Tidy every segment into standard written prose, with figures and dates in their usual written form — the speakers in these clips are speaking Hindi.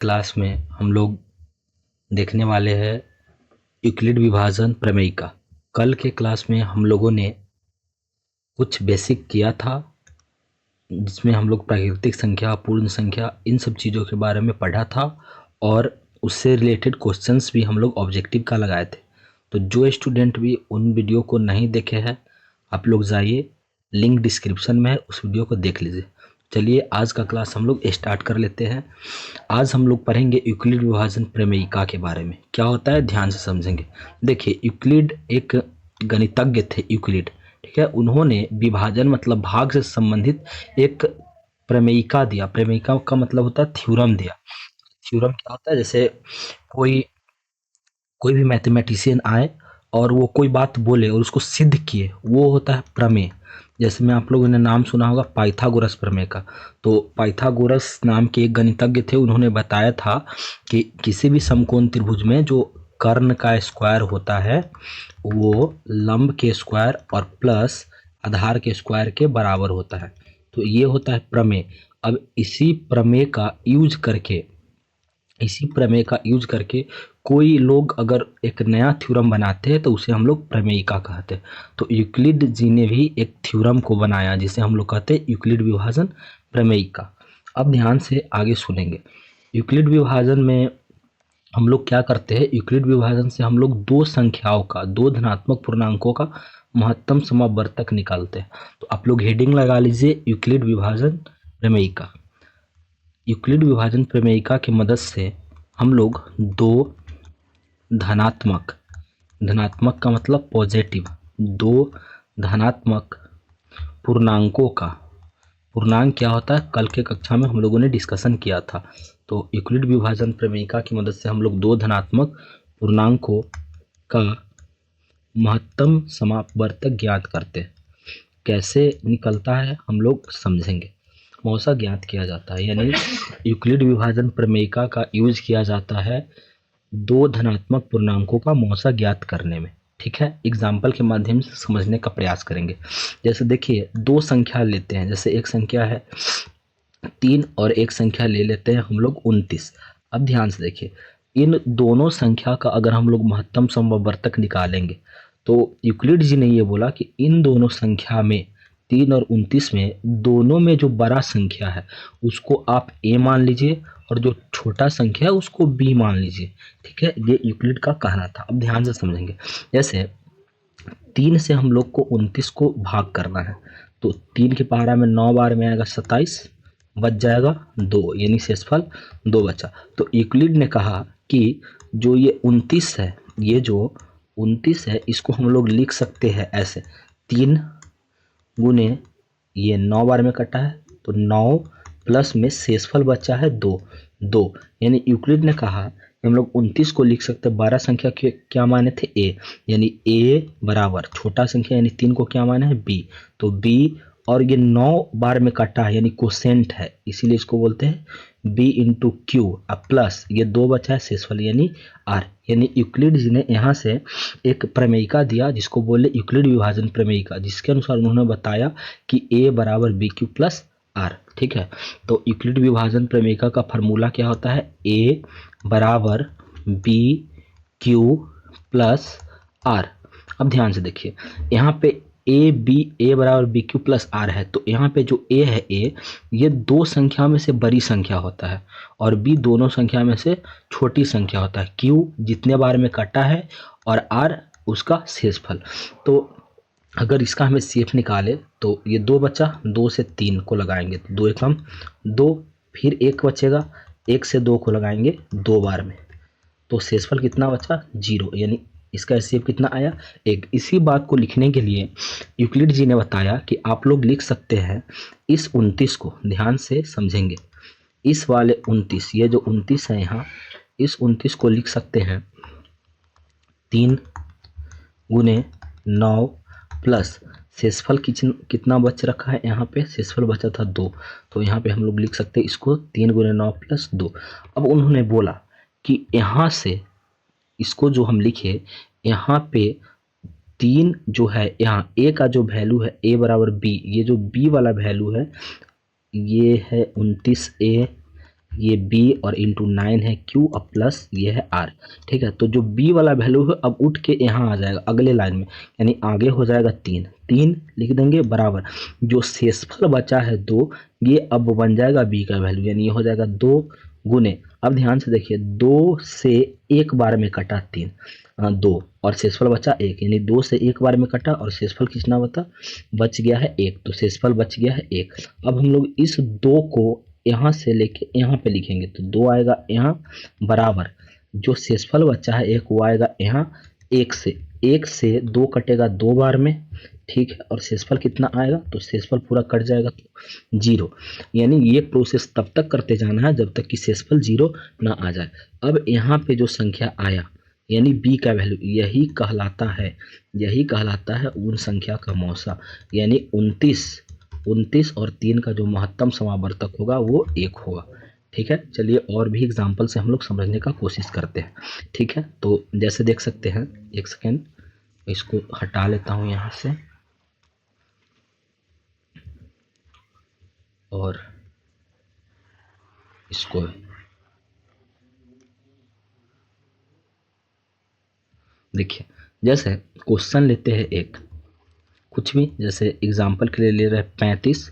क्लास में हम लोग देखने वाले हैं यूक्लिड विभाजन प्रमेय का। कल के क्लास में हम लोगों ने कुछ बेसिक किया था, जिसमें हम लोग प्राकृतिक संख्या, पूर्ण संख्या, इन सब चीज़ों के बारे में पढ़ा था और उससे रिलेटेड क्वेश्चंस भी हम लोग ऑब्जेक्टिव का लगाए थे। तो जो स्टूडेंट भी उन वीडियो को नहीं देखे हैं, आप लोग जाइए, लिंक डिस्क्रिप्शन में है, उस वीडियो को देख लीजिए। चलिए आज का क्लास हम लोग स्टार्ट कर लेते हैं। आज हम लोग पढ़ेंगे यूक्लिड विभाजन प्रमेयिका के बारे में। क्या होता है ध्यान से समझेंगे। देखिए, यूक्लिड एक गणितज्ञ थे, यूक्लिड, ठीक है। उन्होंने विभाजन मतलब भाग से संबंधित एक प्रमेयिका दिया। प्रमेयिका का मतलब होता है थ्योरम दिया। थ्योरम क्या होता है? जैसे कोई कोई भी मैथमेटिशियन आए और वो कोई बात बोले और उसको सिद्ध किए, वो होता है प्रमेय। जैसे में आप लोगों ने नाम सुना होगा पाइथागोरस प्रमेय का। तो पाइथागोरस नाम के एक गणितज्ञ थे, उन्होंने बताया था कि किसी भी समकोण त्रिभुज में जो कर्ण का स्क्वायर होता है वो लंब के स्क्वायर और प्लस आधार के स्क्वायर के बराबर होता है। तो ये होता है प्रमेय। अब इसी प्रमेय का यूज करके कोई लोग अगर एक नया थ्योरम बनाते हैं तो उसे हम लोग प्रमेयिका कहते हैं। तो यूक्लिड जी ने भी एक थ्योरम को बनाया जिसे हम लोग कहते हैं यूक्लिड विभाजन प्रमेयिका। अब ध्यान से आगे सुनेंगे। यूक्लिड विभाजन में हम लोग क्या करते हैं? यूक्लिड विभाजन से हम लोग दो संख्याओं का, दो धनात्मक पूर्णांकों का महत्तम समावर्तक निकालते हैं। तो आप लोग हेडिंग लगा लीजिए यूक्लिड विभाजन प्रमेयिका। यूक्लिड विभाजन प्रमेयिका की मदद से हम लोग दो धनात्मक, धनात्मक का मतलब पॉजिटिव, दो धनात्मक पूर्णांकों का, पूर्णांक क्या होता है कल के कक्षा में हम लोगों ने डिस्कशन किया था। तो यूक्लिड विभाजन प्रमेयिका की मदद से हम लोग दो धनात्मक पूर्णांकों का महत्तम समावर्तक ज्ञात करते हैं। कैसे निकलता है हम लोग समझेंगे। मौसा ज्ञात किया जाता है, यानी यूक्लिड विभाजन प्रमेयिका का यूज किया जाता है दो धनात्मक पूर्णांकों का मौसा ज्ञात करने में। ठीक है, एग्जाम्पल के माध्यम से समझने का प्रयास करेंगे। जैसे देखिए, दो संख्या लेते हैं, जैसे एक संख्या है 3 और एक संख्या ले लेते हैं हम लोग 29। अब ध्यान से देखिए, इन दोनों संख्या का अगर हम लोग महत्तम समवर्तक निकालेंगे तो यूक्लिड जी ने ये बोला कि इन दोनों संख्या में 3 और 29 में दोनों में जो बड़ा संख्या है उसको आप a मान लीजिए और जो छोटा संख्या है उसको b मान लीजिए। ठीक है, ये यूक्लिड का कहना था। अब ध्यान से समझेंगे। जैसे 3 से हम लोग को 29 को भाग करना है, तो 3 की पहाड़ा में 9 बार में आएगा 27, बच जाएगा 2, यानी शेषफल 2 बचा। तो यूक्लिड ने कहा कि जो ये 29 है, ये जो 29 है इसको हम लोग लिख सकते हैं ऐसे, 3 गुने ये 9 बार में कटा है तो 9 प्लस में शेषफल बचा है 2, 2, यानी यूक्लिड ने कहा कि हम लोग 29 को लिख सकते हैं। 12 संख्या के क्या माने थे? a, यानी a बराबर छोटा संख्या यानी 3 को क्या माना है? b, तो b, और ये 9 बार में कटा है यानी कोसेंट है, इसीलिए इसको बोलते हैं b इंटू क्यू, अब प्लस ये 2 बचा है शेषफल यानी r। यानी यूक्लिड जी ने यहाँ से एक प्रमेयिका दिया जिसको बोले यूक्लिड विभाजन प्रमेयिका, जिसके अनुसार उन्होंने बताया कि a बराबर बी क्यू प्लस आर। ठीक है, तो यूक्लिड विभाजन प्रमेयिका का फार्मूला क्या होता है? a बराबर बी क्यू प्लस आर। अब ध्यान से देखिए, यहाँ पे ए बराबर बी क्यू प्लस आर है, तो यहाँ पे जो ए है, ए ये दो संख्या में से बड़ी संख्या होता है और बी दोनों संख्या में से छोटी संख्या होता है। क्यू जितने बार में कटा है और आर उसका शेषफल। तो अगर इसका हमें सेफ निकाले तो ये 2 बचा, 2 से 3 को लगाएंगे तो 2 एकम 2, फिर 1 बचेगा, 1 से 2 को लगाएंगे 2 बार में तो शेषफल कितना बचा? 0, यानी इसका एचसीएफ कितना आया? 1। इसी बात को लिखने के लिए यूक्लिड जी ने बताया कि आप लोग लिख सकते हैं इस 29 को, ध्यान से समझेंगे, इस वाले 29, ये जो 29 है यहाँ, इस 29 को लिख सकते हैं 3 गुने 9 प्लस शेषफल कितना बच रखा है? यहाँ पे शेषफल बचा था 2, तो यहाँ पे हम लोग लिख सकते हैं इसको 3 गुने 9 प्लस 2। अब उन्होंने बोला कि यहाँ से इसको जो हम लिखे, यहाँ पे 3 जो है, यहाँ a का जो वैल्यू है a बराबर b, ये जो b वाला वैल्यू है ये है 29a ये b और इंटू 9 है q और प्लस ये है r। ठीक है, तो जो b वाला वैल्यू है अब उठ के यहाँ आ जाएगा अगले लाइन में, यानी आगे हो जाएगा 3, 3 लिख देंगे बराबर जो शेषफल बचा है 2, ये अब बन जाएगा b का वैल्यू, यानी ये हो जाएगा 2 गुने, अब ध्यान से देखिए 2 से एक बार में कटा 3, 2 और शेषफल बचा 1, यानी 2 से एक बार में कटा और शेषफल कितना बच गया है 1, तो शेषफल बच गया है 1। अब हम लोग इस 2 को यहाँ से लेके यहाँ पे लिखेंगे तो 2 आएगा यहाँ बराबर जो शेषफल बचा है 1 वो आएगा यहाँ, 1 से 2 कटेगा 2 बार में, ठीक है, और शेषफल कितना आएगा तो शेषफल पूरा कट जाएगा तो 0, यानी ये प्रोसेस तब तक करते जाना है जब तक कि शेषफल 0 ना आ जाए। अब यहाँ पे जो संख्या आया यानी b का वैल्यू यही कहलाता है उन संख्या का मौसा, यानी 29 और 3 का जो महत्तम समावर्तक होगा वो 1 होगा। ठीक है, चलिए और भी एग्जाम्पल से हम लोग समझने का कोशिश करते हैं। ठीक है, तो जैसे देख सकते हैं, एक सेकेंड इसको हटा लेता हूँ यहाँ से और इसको देखिए, जैसे क्वेश्चन लेते हैं एक कुछ भी, जैसे एग्जाम्पल के लिए ले रहे हैं 35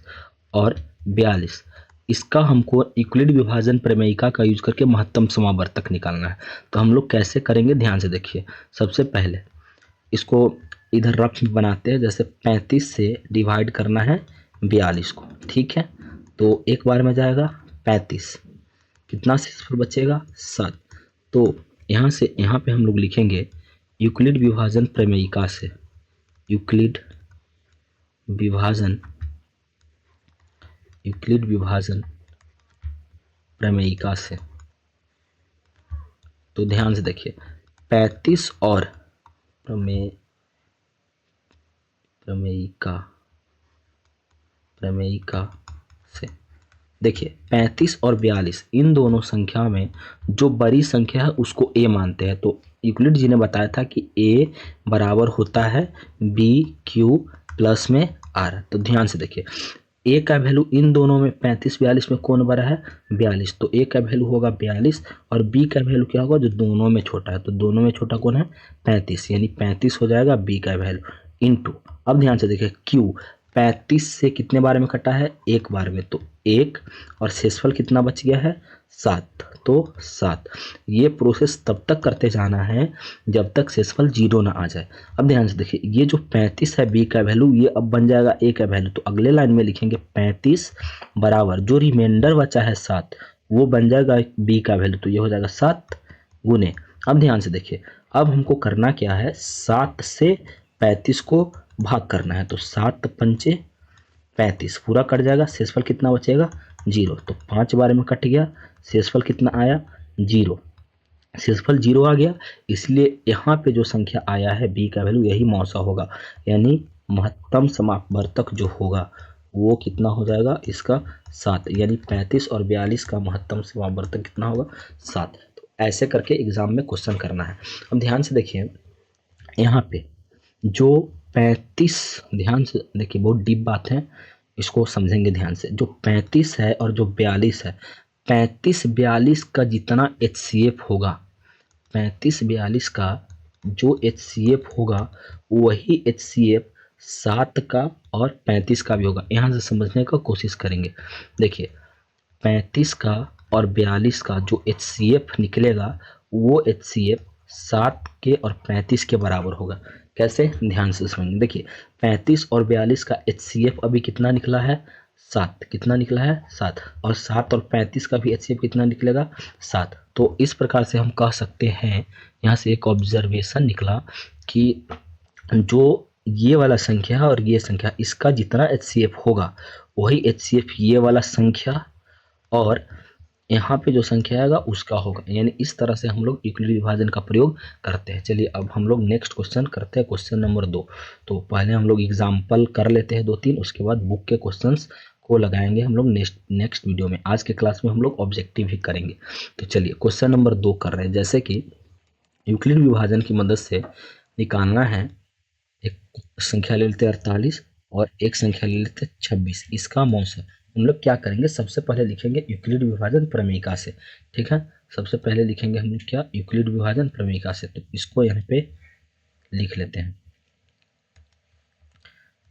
और 42, इसका हमको यूक्लिड विभाजन प्रमेयिका का यूज करके महत्तम समावर्तक निकालना है। तो हम लोग कैसे करेंगे ध्यान से देखिए, सबसे पहले इसको इधर रफ बनाते हैं, जैसे 35 से डिवाइड करना है 42 को, ठीक है, तो एक बार में जाएगा 35, कितना शेषफल बचेगा 7, तो यहाँ से यहाँ पे हम लोग लिखेंगे यूक्लिड विभाजन प्रमेयिका से, यूक्लिड विभाजन प्रमेयिका से। तो ध्यान से देखिए 35 और प्रमेयिका से देखिए 35 और 42 इन दोनों संख्या में जो बड़ी संख्या है उसको a मानते हैं। तो यूक्लिड जी ने बताया था कि a बराबर होता है b q प्लस में r। तो ध्यान से देखिए a का वैल्यू इन दोनों में 35-42 में कौन बड़ा है 42, तो a का वैल्यू होगा 42 और b का वैल्यू क्या होगा जो दोनों में छोटा है, तो दोनों में छोटा कौन है 35, यानी 35 हो जाएगा b का वैल्यू इनटू, अब ध्यान से देखिए q 35 से कितने बार में कटा है एक बार में, तो 1 और शेषफल कितना बच गया है 7, तो 7। ये प्रोसेस तब तक करते जाना है जब तक शेषफल 0 ना आ जाए। अब ध्यान से देखिए ये जो 35 है b का वैल्यू ये अब बन जाएगा a का वैल्यू, तो अगले लाइन में लिखेंगे 35 बराबर जो रिमाइंडर बचा है 7 वो बन जाएगा b का वैल्यू, तो ये हो जाएगा 7 गुने। अब ध्यान से देखिए अब हमको करना क्या है 7 से 35 को भाग करना है, तो 7 पंचे 35 पूरा कट जाएगा, शेषफल कितना बचेगा 0, तो 5 बार में कट गया, शेषफल कितना आया 0, शेषफल 0 आ गया, इसलिए यहाँ पे जो संख्या आया है b का वैल्यू यही मौसा होगा, यानी महत्तम समावर्तक जो होगा वो कितना हो जाएगा इसका 7, यानी 35 और 42 का महत्तम समावर्तक कितना होगा 7। तो ऐसे करके एग्जाम में क्वेश्चन करना है। अब ध्यान से देखिए यहाँ पे जो 35, ध्यान से देखिए बहुत डीप बात है, इसको समझेंगे ध्यान से, जो 35 है और जो 42 है, 35-42 का जितना HCF होगा, 35-42 का जो HCF होगा वही HCF 7 का और 35 का भी होगा। यहाँ से समझने का कोशिश करेंगे, देखिए 35 का और 42 का जो HCF निकलेगा वो HCF 7 के और 35 के बराबर होगा। कैसे ध्यान से समझेंगे, देखिए 35 और 42 का HCF अभी कितना निकला है 7, कितना निकला है 7, और 7 और 35 का भी HCF कितना निकलेगा 7। तो इस प्रकार से हम कह सकते हैं, यहाँ से एक ऑब्जर्वेशन निकला कि जो ये वाला संख्या और ये संख्या इसका जितना HCF होगा वही HCF ये वाला संख्या और यहाँ पे जो संख्या आएगा उसका होगा, यानी इस तरह से हम लोग यूक्लिड विभाजन का प्रयोग करते हैं। चलिए अब हम लोग नेक्स्ट क्वेश्चन करते हैं, क्वेश्चन नंबर 2। तो पहले हम लोग एग्जाम्पल कर लेते हैं 2-3, उसके बाद बुक के क्वेश्चंस को लगाएंगे हम लोग नेक्स्ट वीडियो में। आज के क्लास में हम लोग ऑब्जेक्टिव भी करेंगे। तो चलिए क्वेश्चन नंबर 2 कर रहे हैं, जैसे कि यूक्लिड विभाजन की मदद से निकालना है, एक संख्या ले लेते हैं 48 और एक संख्या ले लेते हैं 26, इसका मौसा हम लोग क्या करेंगे, सबसे पहले लिखेंगे यूक्लिड विभाजन प्रमेयिका से। ठीक है, सबसे पहले लिखेंगे हम लोग क्या, यूक्लिड विभाजन प्रमेयिका से। तो इसको यहाँ पे लिख लेते हैं,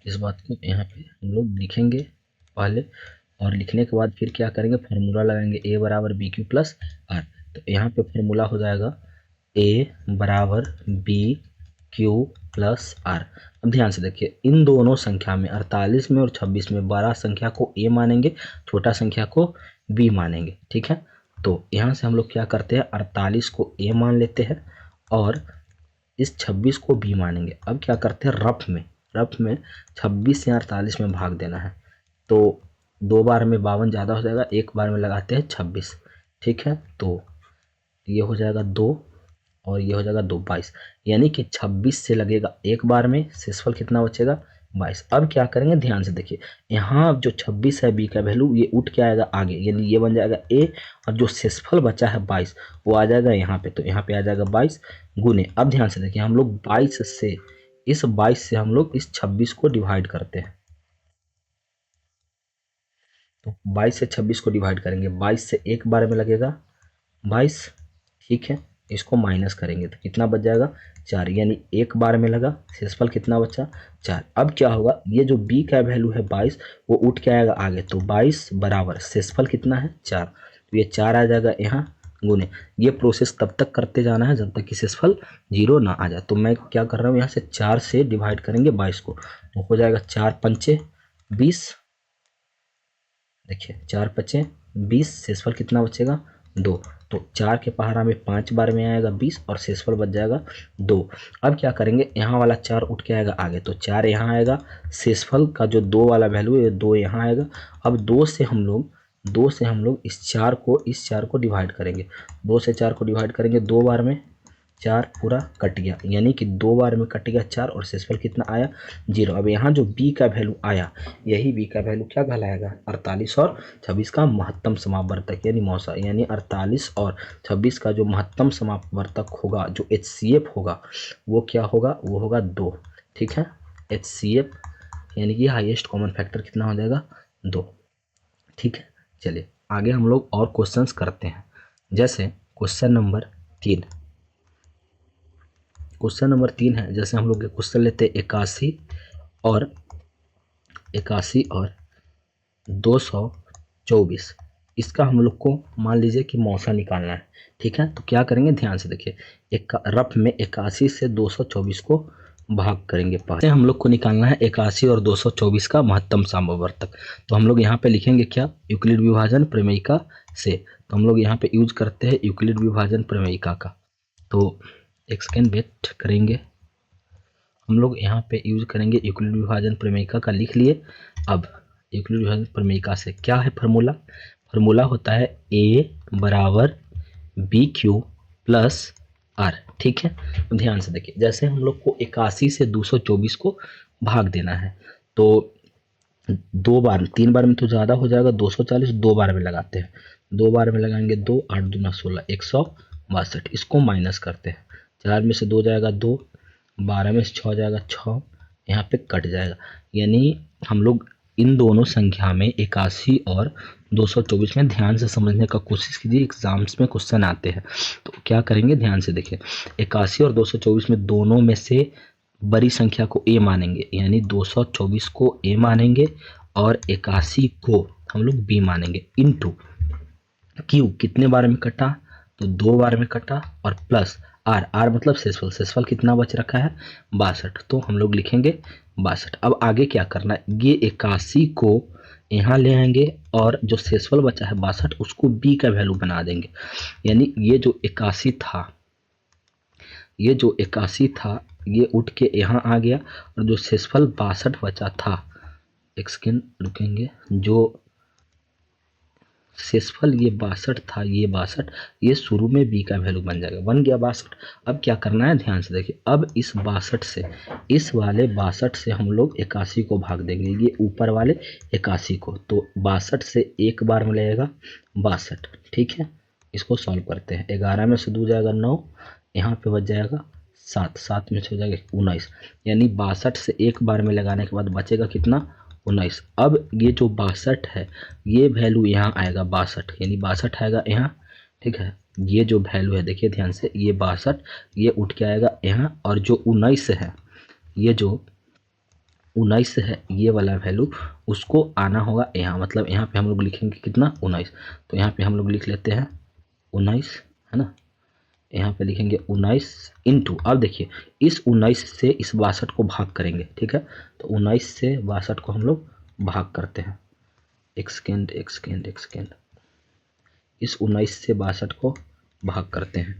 इस बात को यहाँ पे हम लोग लिखेंगे पहले, और लिखने के बाद फिर क्या करेंगे, फार्मूला लगाएंगे ए बराबर बी क्यू प्लस आर। तो यहाँ पे फार्मूला हो जाएगा ए बराबर बी क्यू प्लस आर। अब ध्यान से देखिए, इन दोनों संख्या में 48 में और 26 में बड़ा संख्या को ए मानेंगे, छोटा संख्या को बी मानेंगे। ठीक है, तो यहाँ से हम लोग क्या करते हैं, 48 को ए मान लेते हैं और इस 26 को बी मानेंगे। अब क्या करते हैं, रफ में 26 से 48 में भाग देना है। तो 2 बार में 52 ज़्यादा हो जाएगा, 1 बार में लगाते हैं 26। ठीक है, तो ये हो जाएगा 2 और ये हो जाएगा 2, 22। यानी कि 26 से लगेगा 1 बार में, शेषफल कितना बचेगा, 22। अब क्या करेंगे, ध्यान से देखिए, यहाँ जो 26 है बी का वैल्यू ये उठ के आएगा आगे, यानी ये बन जाएगा ए, और जो शेषफल बचा है 22 वो आ जाएगा यहाँ पे। तो यहाँ पे आ जाएगा 22 गुने। अब ध्यान से देखिए, हम लोग 22 से इस 22 से हम लोग इस 26 को डिवाइड करते हैं। तो 22 से 26 को डिवाइड करेंगे, 22 से 1 बार में लगेगा 22। ठीक है, इसको माइनस करेंगे तो कितना बच जाएगा, 4। यानी 1 बार में लगा, शेषफल कितना बचा, 4। अब क्या होगा, ये जो b का वैल्यू है 22 वो उठ के आएगा आगे। तो 22 बराबर शेषफल कितना है, 4। तो ये 4 आ जाएगा यहाँ गुने। ये प्रोसेस तब तक करते जाना है जब तक कि शेषफल 0 ना आ जाए। तो मैं क्या कर रहा हूँ, यहाँ से 4 से डिवाइड करेंगे 22 को, तो हो जाएगा 4 पंचे 20। देखिए 4 पचे 20, शेषफल कितना बचेगा, 2। तो 4 के पहाड़ा में 5 बार में आएगा 20 और शेषफल बच जाएगा 2। अब क्या करेंगे, यहाँ वाला 4 उठ के आएगा आगे, तो 4 यहाँ आएगा, शेषफल का जो 2 वाला वैल्यू है 2 यहाँ आएगा। अब 2 से हम लोग इस 4 को डिवाइड करेंगे, 2 से 4 को डिवाइड करेंगे 2 बार में, 4 पूरा कट गया, यानी कि 2 बार में कट गया 4 और शेषफल कितना आया, 0। अब यहाँ जो b का वैल्यू आया, यही b का वैल्यू क्या कहलाएगा, 48 और 26 का महत्तम समापवर्तक यानी मौसा। यानी 48 और 26 का जो महत्तम समापवर्तक होगा, जो HCF होगा, वो क्या होगा, वो होगा 2। ठीक है, HCF यानी कि हाईएस्ट कॉमन फैक्टर कितना हो जाएगा, 2। ठीक है, चलिए आगे हम लोग और क्वेश्चंस करते हैं। जैसे क्वेश्चन नंबर 3, है, जैसे हम लोग क्वेश्चन लेते हैं 81 और 224। इसका हम लोग को मान लीजिए कि मौसा निकालना है। ठीक है, तो क्या करेंगे, ध्यान से देखिए, एक रफ में 81 से 224 को भाग करेंगे। पहले हम लोग को निकालना है 81 और 224 का महत्तम समापवर्तक। तो हम लोग यहाँ पे लिखेंगे क्या, यूक्लिड विभाजन प्रमेयिका से। तो हम लोग यहाँ पे यूज करते हैं यूक्लिड विभाजन प्रमेयिका का। तो एक सेकेंड वेट करेंगे, हम लोग यहाँ पे यूज करेंगे यूक्लिड विभाजन प्रमेयिका का, लिख लिए। अब यूक्लिड विभाजन प्रमेयिका से क्या है फार्मूला होता है ए बराबर बी क्यू प्लस आर। ठीक है, तो ध्यान से देखिए, जैसे हम लोग को 81 से 224 को भाग देना है, तो 2 बार, 3 बार में तो ज़्यादा हो जाएगा, 240 2 बार में लगाते हैं। 2 बार में लगाएंगे 2, 8 दूना 16, 162। इसको माइनस करते हैं, 4 में से 2 जाएगा 2, 12 में से 6 जाएगा 6, यहाँ पे कट जाएगा। यानी हम लोग इन दोनों संख्या में 81 और 224 में ध्यान से समझने का कोशिश कीजिए, एग्जाम्स में क्वेश्चन आते हैं। तो क्या करेंगे, ध्यान से देखिए, 81 और 224 में दोनों में से बड़ी संख्या को ए मानेंगे, यानी 224 को ए मानेंगे और 81 को हम लोग बी मानेंगे। इनटू क्यू कितने बार में कटा, तो 2 बार में कटा, और प्लस आर मतलब शेषफल कितना बच रखा है, 62। तो हम लोग लिखेंगे 62। अब आगे क्या करना है, ये 81 को यहाँ ले आएंगे और जो शेषफल बचा है 62 उसको बी का वैल्यू बना देंगे। यानी ये जो 81 था, ये उठ के यहाँ आ गया, और जो शेषफल 62 बचा था, एक सेकेंड रुकेंगे, जो शेषफल ये 62 था, ये 62, ये शुरू में बी का वैल्यू बन जाएगा, बन गया 62। अब क्या करना है, ध्यान से देखिए, अब इस 62 से, इस वाले 62 से हम लोग 81 को भाग देंगे, ये ऊपर वाले 81 को। तो 62 से 1 बार में लगेगा 62। ठीक है, इसको सॉल्व करते हैं, 11 में से 2 जाएगा 9, यहाँ पे बच जाएगा 7, 7 में से हो जाएगा 19। यानी 62 से 1 बार में लगाने के बाद बचेगा कितना, 19। अब ये जो 62 है ये वैल्यू यहाँ आएगा 62, यानी 62 आएगा यहाँ, ठीक है। ये जो वैल्यू है देखिए ध्यान से, ये 62 ये उठ के आएगा यहाँ, और जो 19 है, ये जो 19 है ये वाला वैल्यू उसको आना होगा यहाँ, मतलब यहाँ पे हम लोग लिखेंगे कितना 19, तो यहाँ पे हम लोग लिख लेते हैं 19, है ना। यहाँ पे लिखेंगे 19 इंटू, अब देखिए इस 19 से इस 62 को भाग करेंगे, ठीक है। तो 19 से 62 को हम लोग भाग करते हैं, एक सेकेंड एक सेकेंड एक सेकेंड, इस 19 से 62 को भाग करते हैं,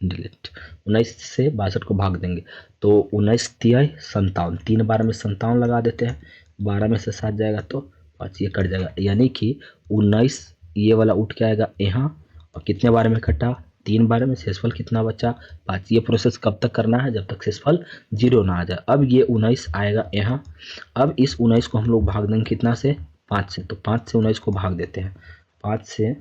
डिलीट, 19 से 62 को भाग देंगे तो 19 तिहाई 57, 3 बार में 57 लगा देते हैं, 12 में से 7 जाएगा तो 5, ये कट जाएगा, यानी कि 19 ये वाला उठ के आएगा यहाँ, और कितने बार में कटा 3 बार में, शेषफल कितना बचा 5। ये प्रोसेस कब तक करना है, जब तक शेषफल 0 ना आ जाए। अब ये 19 आएगा यहाँ, अब इस 19 को हम लोग भाग देंगे कितना से 5 से, तो 5 से 19 को भाग देते हैं, 5 से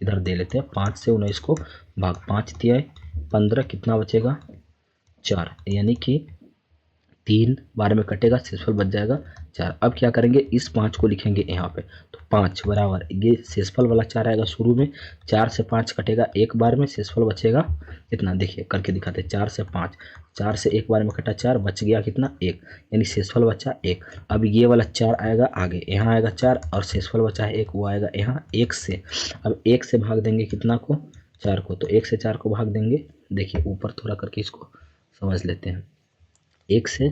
इधर दे लेते हैं, 5 से 19 को भाग, 5 तिहाई 15, कितना बचेगा 4, यानी कि 3 बार में कटेगा, शेषफल बच जाएगा 4। अब क्या करेंगे, इस 5 को लिखेंगे यहाँ पे, तो 5 बराबर ये शेषफल वाला 4 आएगा शुरू में, 4 से 5 कटेगा एक बार में, शेषफल बचेगा कितना, देखिए करके दिखाते हैं, 4 से 5, 4 से एक बार में कटा 4, बच गया कितना 1, यानी शेषफल बचा 1। अब ये वाला 4 आएगा आगे, यहाँ आएगा 4 और शेषफल बचा है 1, वो आएगा यहाँ 1 से, अब 1 से भाग देंगे कितना को 4 को, तो 1 से 4 को भाग देंगे, देखिए ऊपर थोड़ा करके इसको समझ लेते हैं, 1 से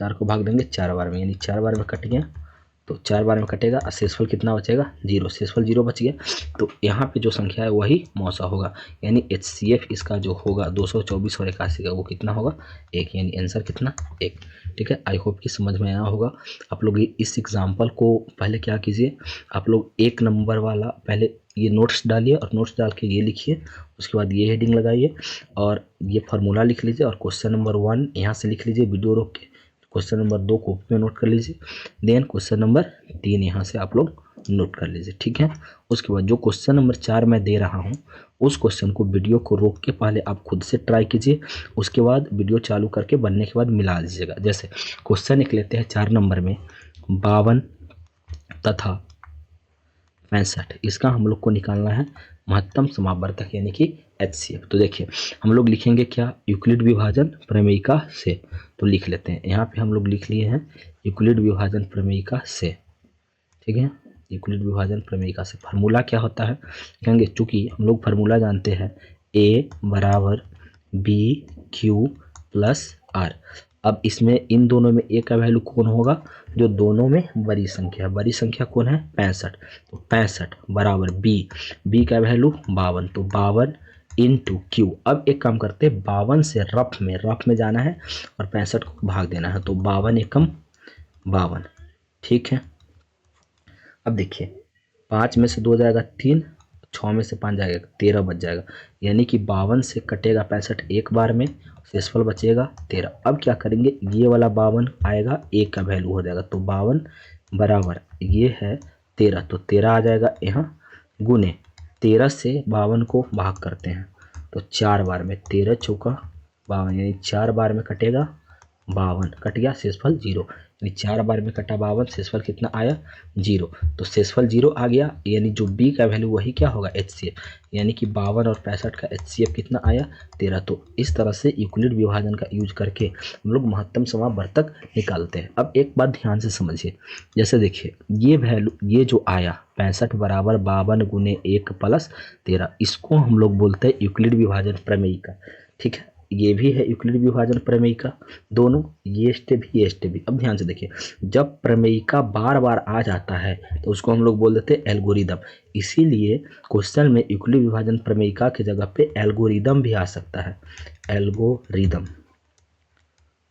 4 को भाग देंगे 4 बार में, यानी 4 बार में कट गया, तो 4 बार में कटेगा, और शेषफल कितना बचेगा 0, शेषफल 0 बच गया, तो यहाँ पे जो संख्या है वही मौसा होगा, यानी HCF इसका जो होगा 224 और 81 का वो कितना होगा 1, यानी आंसर कितना 1, ठीक है। आई होप कि समझ में आया होगा। आप लोग इस एग्जाम्पल को पहले क्या कीजिए, आप लोग 1 नंबर वाला पहले ये नोट्स डालिए, और नोट्स डाल के ये लिखिए, उसके बाद ये हेडिंग लगाइए और ये फार्मूला लिख लीजिए, और क्वेश्चन नंबर 1 यहाँ से लिख लीजिए वीडियो रोक के, क्वेश्चन नंबर 2 कॉपी में नोट कर लीजिए, देन क्वेश्चन नंबर 3 यहाँ से आप लोग नोट कर लीजिए, ठीक है। उसके बाद जो क्वेश्चन नंबर 4 मैं दे रहा हूँ उस क्वेश्चन को वीडियो को रोक के पहले आप खुद से ट्राई कीजिए, उसके बाद वीडियो चालू करके बनने के बाद मिला लीजिएगा। जैसे क्वेश्चन एक लेते हैं 4 नंबर में 52 तथा 65, इसका हम लोग को निकालना है महत्तम समावर्तक यानी कि HCF। तो देखिए हम लोग लिखेंगे क्या, यूक्लिड विभाजन प्रमेयिका से, तो लिख लेते हैं, यहाँ पे हम लोग लिख लिए हैं यूक्लिड विभाजन प्रमेयिका से, ठीक है। यूक्लिड विभाजन प्रमेयिका से फार्मूला क्या होता है कहेंगे, चूंकि हम लोग फार्मूला जानते हैं A बराबर BQ प्लस R। अब इसमें इन दोनों में A का वैल्यू कौन होगा, जो दोनों में बड़ी संख्या है, बड़ी संख्या कौन है 65, तो 65 बराबर B का वैल्यू 52, तो 52 इंटू Q। अब एक काम करते हैं, 52 से रफ में जाना है और 65 को भाग देना है, तो 52 एकम 52, ठीक है। अब देखिए 5 में से 2 जाएगा 3, 6 में से 5 जाएगा 13 बच जाएगा, यानी कि 52 से कटेगा 65 एक बार में, शेषफल बचेगा 13। अब क्या करेंगे, ये वाला 52 आएगा 1 का वैल्यू हो जाएगा, तो 52 बराबर ये है 13, तो 13 आ जाएगा यहाँ, गुने 13 से 52 को भाग करते हैं, तो 4 बार में, 13 चौका 52, यानी 4 बार में कटेगा 52, कट गया, शेषफल 0, यानी 4 बार में कटा 52, शेषफल कितना आया 0, तो शेषफल 0 आ गया, यानी जो B का वैल्यू वही क्या होगा HCF, यानी कि 52 और 65 का HCF कितना आया 13। तो इस तरह से यूक्लिड विभाजन का यूज करके हम लोग महत्तम समावर्तक निकालते हैं। अब एक बात ध्यान से समझिए, जैसे देखिए ये वैल्यू ये जो आया 65 बराबर 52 गुने 1 प्लस 13, इसको हम लोग बोलते हैं यूक्लिड विभाजन प्रमेयिका, ठीक है। ये भी है यूक्लिड विभाजन प्रमेयिका, दोनों ये स्टेप भी ये स्टेप भी। अब ध्यान से देखिए, जब प्रमेयिका बार बार आ जाता है तो उसको हम लोग बोल देते हैं एल्गोरिदम, इसीलिए क्वेश्चन में यूक्लिड विभाजन प्रमेयिका की जगह पे एल्गोरिदम भी आ सकता है, एल्गोरिदम,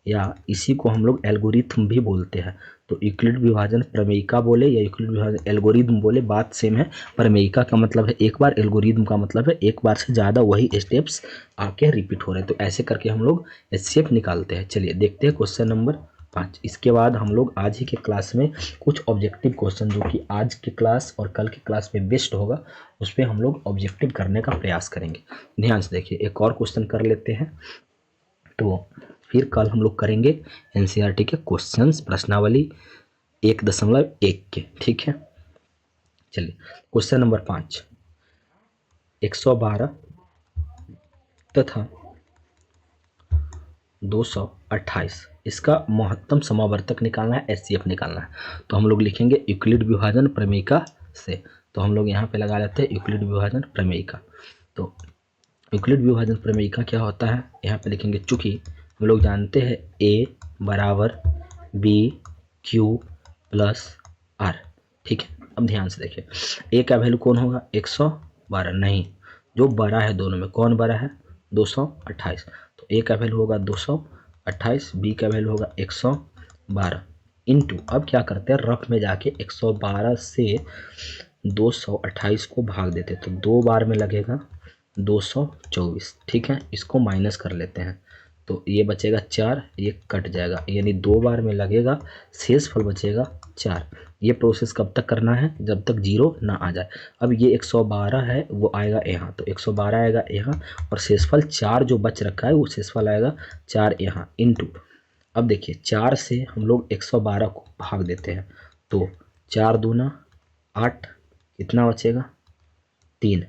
या इसी को हम लोग एल्गोरिथम भी बोलते हैं। तो यूक्लिड विभाजन प्रमेयिका बोले या यूक्लिड विभाजन एल्गोरिदम बोले, बात सेम है। प्रमेयिका का मतलब है एक बार, एल्गोरिदम का मतलब है एक बार से ज़्यादा वही स्टेप्स आके रिपीट हो रहे हैं। तो ऐसे करके हम लोग HCF निकालते हैं। चलिए देखते हैं क्वेश्चन नंबर 5। इसके बाद हम लोग आज ही के क्लास में कुछ ऑब्जेक्टिव क्वेश्चन, जो कि आज के क्लास और कल के क्लास में बेस्ट होगा, उस पर हम लोग ऑब्जेक्टिव करने का प्रयास करेंगे। ध्यान से देखिए, एक और क्वेश्चन कर लेते हैं। तो फिर कल हम लोग करेंगे एनसीईआरटी के क्वेश्चंस प्रश्नावली 1.1 के, ठीक है। चलिए क्वेश्चन नंबर 5, 112 तथा 228 इसका महत्तम समावर्तक निकालना है, एचसीएफ निकालना है। तो हम लोग लिखेंगे यूक्लिड विभाजन प्रमेयिका से। तो हम लोग यहाँ पे लगा लेते हैं यूक्लिड विभाजन प्रमेयिका। तो यूक्लिड विभाजन प्रमेयिका क्या होता है, यहाँ पे लिखेंगे, चूंकि हम लोग जानते हैं ए बराबर बी क्यू प्लस आर, ठीक है। अब ध्यान से देखिए, ए का वैल्यू कौन होगा, 112, नहीं, जो बड़ा है दोनों में, कौन बड़ा है, 228। तो ए का वैल्यू होगा 228, बी का वैल्यू होगा 112 इंटू, अब क्या करते हैं, रफ में जाके 112 से 228 को भाग देते, तो 2 बार में लगेगा 224, ठीक है। इसको माइनस कर लेते हैं, तो ये बचेगा 4, ये कट जाएगा, यानी 2 बार में लगेगा, शेष फल बचेगा 4। ये प्रोसेस कब तक करना है, जब तक 0 ना आ जाए। अब ये 112 है वो आएगा यहाँ, तो 112 आएगा यहाँ, और शेषफल 4 जो बच रखा है वो शेषफल आएगा 4 यहाँ इंटू। अब देखिए 4 से हम लोग 112 को भाग देते हैं, तो 4 दूना 8, कितना बचेगा, 3,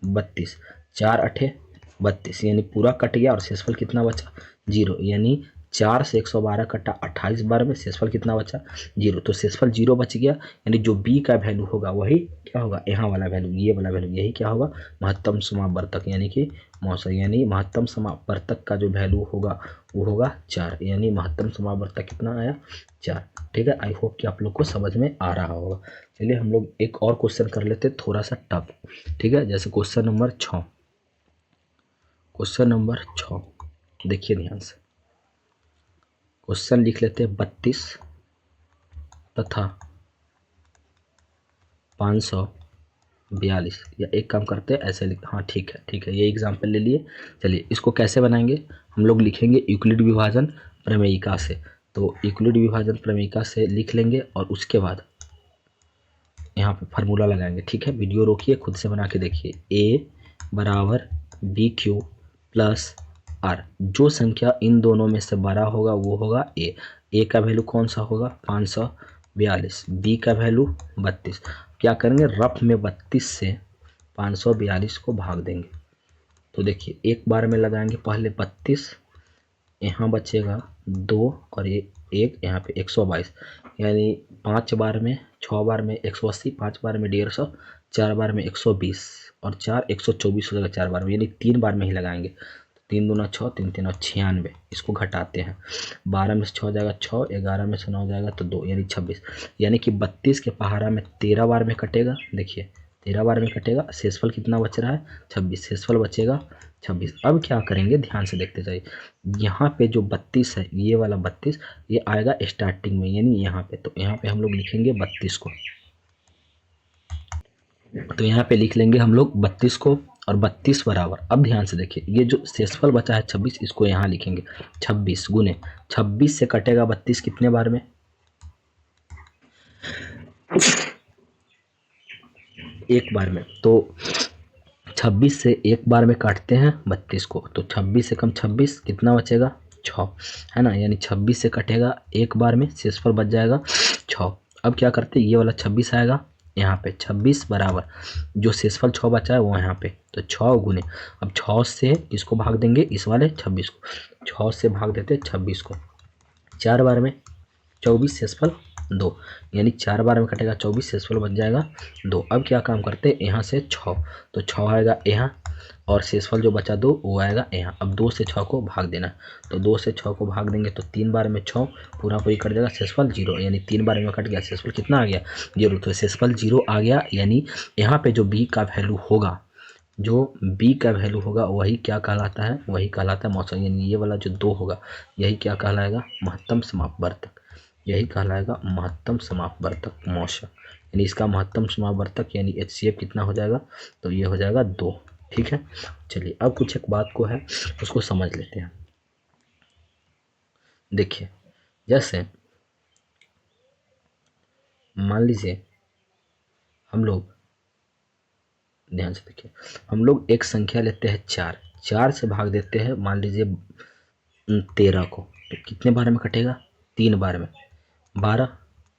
32, 4 अठे 32, यानी पूरा कट गया और शेषफल कितना बचा, 0, यानी 4 से 112 कटा 28 बार में, शेषफल कितना बचा, 0। तो शेषफल 0 बच गया, यानी जो बी का वैल्यू होगा वही क्या होगा, यहाँ वाला वैल्यू, ये वाला वैल्यू, यही क्या होगा, महत्तम समावर्तक, यानी कि मौसम, यानी महत्तम समावर्तक का जो वैल्यू होगा वो होगा 4, यानी महत्तम समावर्तक कितना आया, 4, ठीक है। आई होप कि आप लोग को समझ में आ रहा होगा। चलिए हम लोग एक और क्वेश्चन कर लेते हैं, थोड़ा सा टफ, ठीक है। जैसे क्वेश्चन नंबर 6, क्वेश्चन नंबर 6 देखिए ध्यान से, क्वेश्चन लिख लेते हैं 32 तथा 542, या एक काम करते हैं ऐसे लिख, हाँ ठीक है ठीक है, ये एग्जाम्पल ले लिए। चलिए इसको कैसे बनाएंगे, हम लोग लिखेंगे यूक्लिड विभाजन प्रमेयिका से। तो यूक्लिड विभाजन प्रमेयिका से लिख लेंगे और उसके बाद यहाँ पे फार्मूला लगाएंगे, ठीक है। वीडियो रोकिए, खुद से बना के देखिए, ए बराबर बी क्यू प्लस आर, जो संख्या इन दोनों में से बड़ा होगा वो होगा ए। ए का वैल्यू कौन सा होगा, 542, बी का वैल्यू 32। क्या करेंगे, रफ में 32 से 542 को भाग देंगे। तो देखिए एक बार में लगाएंगे पहले 32, यहाँ बचेगा 2 और ये एक, यहाँ पे 122, यानी 5 बार में, 6 बार में 180, 5 बार में 150, 4 बार में 120 और 4 124 हो जाएगा 4 बार में, यानी 3 बार में ही लगाएंगे। 3 दूना 6, 3 तीन 96, इसको घटाते हैं, 12 में से 6 जाएगा 6, 11 में से 9 जाएगा तो 2, यानी 26, यानी कि 32 के पहाड़ा में 13 बार में कटेगा। देखिए 13 बार में कटेगा, शेषफल कितना बच रहा है, 26, शेषफल बचेगा 26। अब क्या करेंगे, ध्यान से देखते जाइए, यहाँ पे जो 32 है, ये वाला 32 ये आएगा स्टार्टिंग में, यानी यहाँ पे, तो यहाँ पे हम लोग लिखेंगे 32 को, तो यहाँ पे लिख लेंगे हम लोग 32 को, और 32 बराबर, अब ध्यान से देखिए, ये जो शेषफल बचा है 26, इसको यहाँ लिखेंगे 26 गुने 26 से कटेगा 32 कितने बार में, एक बार में। तो 26 से एक बार में काटते हैं 32 को, तो 26 से कम 26 कितना बचेगा, 6, है ना, यानी 26 से कटेगा एक बार में, शेषफल बच जाएगा 6। अब क्या करते हैं, ये वाला 26 आएगा यहाँ पे, 26 बराबर जो शेषफल 6 बचा है वो यहाँ पे, तो 6 गुने, अब 6 से इसको भाग देंगे इस वाले 26 को, 6 से भाग देते 26 को, 4 बार में 24, शेषफल 2, यानी 4 बार में कटेगा 24, शेषफल बच जाएगा 2। अब क्या काम करते हैं, यहाँ से 6, तो 6 आएगा यहाँ, और शेषफल जो बचा 2 वो आएगा यहाँ। अब 2 से 6 को भाग देना, तो 2 से 6 को भाग देंगे तो 3 बार में 6 पूरा पूरी कट जाएगा, शेषफल 0, यानी 3 बार में कट गया, शेषफल कितना आ गया, 0। तो शेषफल 0 आ गया, यानी यहाँ पे जो बी का वैल्यू होगा, जो बी का वैल्यू होगा वही क्या कहलाता है, वही कहलाता है मौसम, यानी ये वाला जो 2 होगा यही क्या कहलाएगा, महत्तम समापवर्तक, यही कहलाएगा महत्तम समापवर्तक मौसम, यानी इसका महत्तम समापवर्तक यानी एचसीएफ कितना हो जाएगा, तो ये हो जाएगा 2, ठीक है। चलिए अब कुछ एक बात को है उसको समझ लेते हैं। देखिए जैसे मान लीजिए हम लोग, ध्यान से देखिए, हम लोग एक संख्या लेते हैं 4, 4 से भाग देते हैं, मान लीजिए 13 को, तो कितने बार में कटेगा? 3 बार में। 12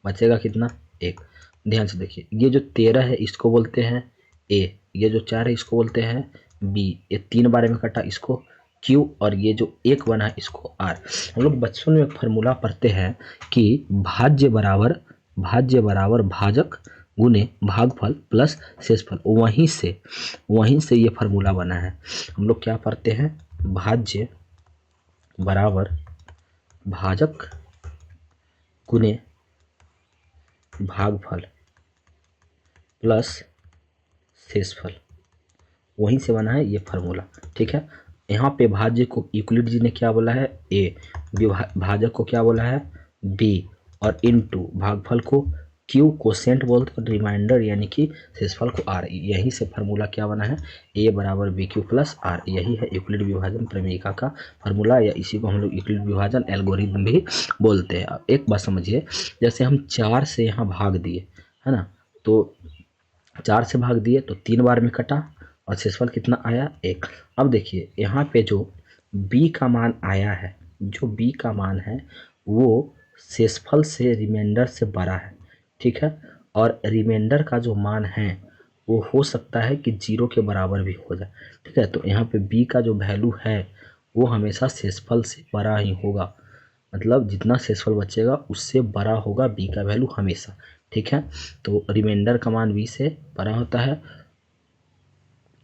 बचेगा कितना? 1। ध्यान से देखिए, ये जो 13 है इसको बोलते हैं ए, ये जो 4 है इसको बोलते हैं बी, ये 3 बार में कटा इसको क्यू, और ये जो 1 बना है इसको आर। हम लोग बचपन में एक फार्मूला पढ़ते हैं कि भाज्य बराबर भाजक गुने भागफल प्लस शेषफल, वहीं से ये फार्मूला बना है। हम लोग क्या पढ़ते हैं? भाज्य बराबर भाजक गुने भागफल प्लस शेषफल, वहीं से बना है ये फार्मूला। ठीक है, यहाँ पे भाज्य को यूक्लिड जी ने क्या बोला है? ए, भाजक को क्या बोला है? बी, और इनटू भागफल को क्यू, कोसेंट बोलते हैं, रिमाइंडर यानी कि शेषफल को आर। यहीं से फार्मूला क्या बना है? ए बराबर बी क्यू प्लस आर। यही है यूक्लिड विभाजन प्रमेयिका का फार्मूला, या इसी को हम लोग यूक्लिड विभाजन एल्गोरिथम भी बोलते हैं। अब एक बात समझिए, जैसे हम 4 से यहाँ भाग दिए है ना, तो 4 से भाग दिए तो 3 बार में कटा, और शेषफल कितना आया? 1। अब देखिए यहाँ पे जो b का मान आया है, जो b का मान है वो शेषफल से रिमाइंडर से बड़ा है। ठीक है, और रिमाइंडर का जो मान है वो हो सकता है कि 0 के बराबर भी हो जाए। ठीक है, तो यहाँ पे b का जो वैल्यू है वो हमेशा शेषफल से बड़ा ही होगा, मतलब जितना शेषफल बचेगा उससे बड़ा होगा b का वैल्यू हमेशा। ठीक है, तो रिमाइंडर का मान b से बड़ा होता है,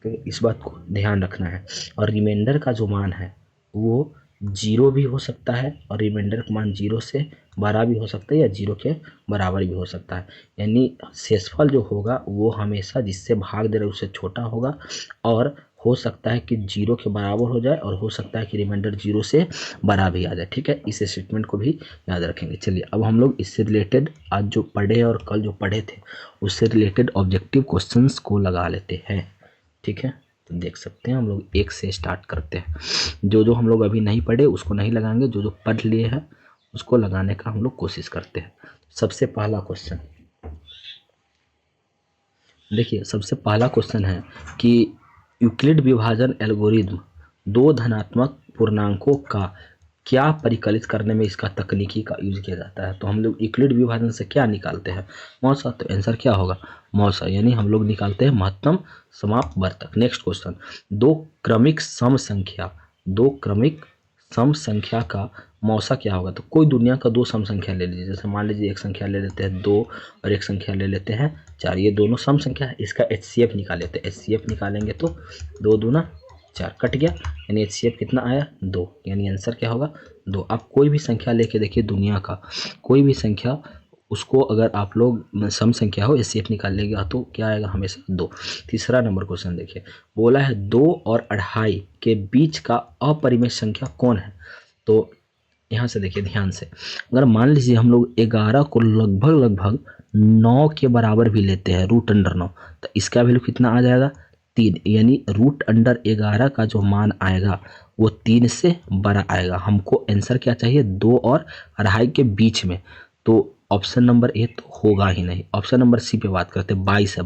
तो इस बात को ध्यान रखना है। और रिमाइंडर का जो मान है वो 0 भी हो सकता है, और रिमाइंडर का मान 0 से बड़ा भी हो सकता है, या 0 के बराबर भी हो सकता है। यानी शेषफल जो होगा वो हमेशा जिससे भाग दे रहे उससे छोटा होगा, और हो सकता है कि 0 के बराबर हो जाए, और हो सकता है कि रिमाइंडर 0 से बड़ा भी आ जाए। ठीक है, इस स्टेटमेंट को भी याद रखेंगे। चलिए अब हम लोग इससे रिलेटेड आज जो पढ़े और कल जो पढ़े थे उससे रिलेटेड ऑब्जेक्टिव क्वेश्चंस को लगा लेते हैं। ठीक है, तो देख सकते हैं हम लोग 1 से स्टार्ट करते हैं। जो जो हम लोग अभी नहीं पढ़े उसको नहीं लगाएंगे, जो जो पढ़ लिए हैं उसको लगाने का हम लोग कोशिश करते हैं। सबसे पहला क्वेश्चन देखिए, सबसे पहला क्वेश्चन है कि यूक्लिड विभाजन एल्गोरिथम दो धनात्मक पूर्णांकों का क्या परिकलित करने में इसका तकनीकी का यूज किया जाता है। तो हम लोग यूक्लिड विभाजन से क्या निकालते हैं? मौसा। तो आंसर क्या होगा? मौसा, यानी हम लोग निकालते हैं महत्तम समाप्त वर्तक। नेक्स्ट क्वेश्चन, दो क्रमिक सम संख्या का मौसा क्या होगा? तो कोई दुनिया का दो सम संख्या ले लीजिए, जैसे मान लीजिए एक संख्या ले लेते हैं 2 और एक संख्या ले लेते हैं 4, ये दोनों सम संख्या है, इसका HCF निकाल लेते हैं। HCF निकालेंगे तो 2 दूना 4 कट गया, यानी HCF कितना आया? 2, यानी आंसर क्या होगा? 2। आप कोई भी संख्या लेके देखिए, दुनिया का कोई भी संख्या, उसको अगर आप लोग सम संख्या हो HCF निकाल लेगा तो क्या आएगा? हमेशा 2। तीसरा नंबर क्वेश्चन देखिए, बोला है 2 और 2.5 के बीच का अपरिमेय संख्या कौन है? तो यहाँ से देखिए ध्यान से, अगर मान लीजिए हम लोग 11 को लगभग 9 के बराबर भी लेते हैं, रूट अंडर 9, तो इसका वैल्यू कितना आ जाएगा? 3, यानी रूट अंडर 11 का जो मान आएगा वो 3 से बड़ा आएगा। हमको आंसर क्या चाहिए? 2 और 2.5 के बीच में। तो ऑप्शन नंबर ए तो होगा ही नहीं। ऑप्शन नंबर सी पे बात करते हैं, 22 है।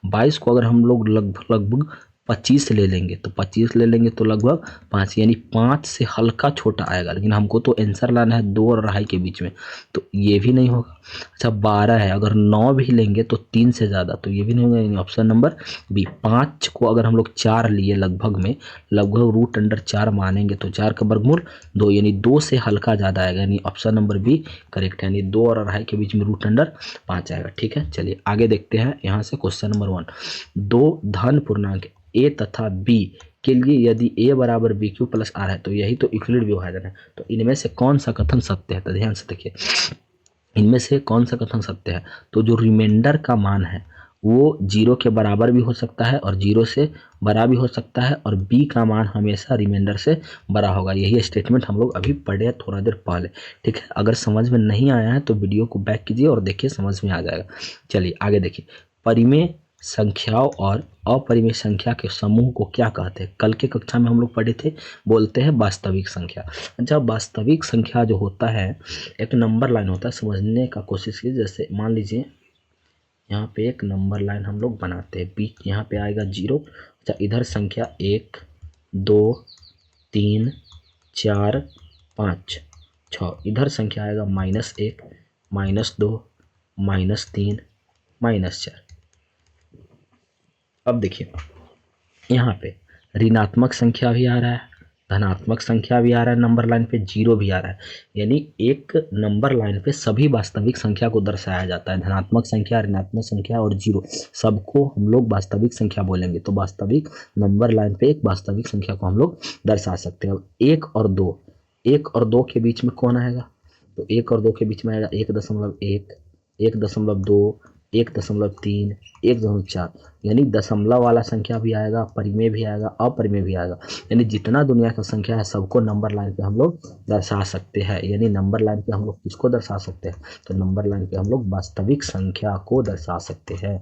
22 को अगर हम लोग लगभग 25 ले लेंगे, तो 25 ले लेंगे तो लगभग 5, यानी 5 से हल्का छोटा आएगा, लेकिन हमको तो आंसर लाना है 2 और 2.5 के बीच में, तो ये भी नहीं होगा। अच्छा 12 है, अगर 9 भी लेंगे तो 3 से ज़्यादा, तो ये भी नहीं होगा, यानी ऑप्शन नंबर बी। 5 को अगर हम लोग 4 लिए लगभग रूट अंडर 4 मानेंगे तो 4 का वर्गमूल 2, यानी 2 से हल्का ज़्यादा आएगा, यानी ऑप्शन नंबर बी करेक्ट है, यानी 2 और 2.5 के बीच में रूट अंडर 5 आएगा। ठीक है, चलिए आगे देखते हैं। यहाँ से क्वेश्चन नंबर 1, दो धन पूर्णांक ए तथा बी के लिए यदि a बराबर बी क्यू प्लस आर है, तो यही तो यूक्लिड विभाजन है। तो इनमें से कौन सा कथन सत्य है? तो ध्यान से देखिए, इनमें से कौन सा कथन सत्य है? तो जो रिमाइंडर का मान है वो 0 के बराबर भी हो सकता है, और 0 से बड़ा भी हो सकता है, और b का मान हमेशा रिमाइंडर से बड़ा होगा। यही स्टेटमेंट हम लोग अभी पढ़े थोड़ा देर पहले। ठीक है, अगर समझ में नहीं आया है तो वीडियो को बैक कीजिए और देखिए, समझ में आ जाएगा। चलिए आगे देखिए, परिमेय संख्याओं और अपरिमेय संख्या के समूह को क्या कहते हैं? कल के कक्षा में हम लोग पढ़े थे, बोलते हैं वास्तविक संख्या। जब वास्तविक संख्या जो होता है, एक नंबर लाइन होता है, समझने का कोशिश कीजिए। जैसे मान लीजिए यहाँ पे एक नंबर लाइन हम लोग बनाते हैं, बीच यहाँ पे आएगा 0। अच्छा, इधर संख्या 1 2 3 4 5 6, इधर संख्या आएगा -1 -2 -3 -4। अब देखिए यहाँ पे ऋणात्मक संख्या भी आ रहा है, धनात्मक संख्या भी आ रहा है, नंबर लाइन पे जीरो भी आ रहा है। यानी एक नंबर लाइन पे सभी वास्तविक संख्या को दर्शाया जाता है, धनात्मक संख्या, ऋणात्मक संख्या और जीरो, सबको हम लोग वास्तविक संख्या बोलेंगे। तो वास्तविक नंबर लाइन पे एक वास्तविक संख्या को हम लोग दर्शा सकते हैं। अब 1 और 2, 1 और 2 के बीच में कौन आएगा? तो 1 और 2 के बीच में आएगा 1.1, 1.2, 1.3, 1.4। यानी दशमलव वाला संख्या भी आएगा, परिमेय भी आएगा, अपरिमेय भी आएगा। यानी जितना दुनिया का संख्या है सबको नंबर लाइन पे हम लोग दर्शा सकते हैं। यानी नंबर लाइन पे हम लोग किसको दर्शा सकते हैं? तो नंबर लाइन पे हम लोग वास्तविक संख्या को दर्शा सकते हैं।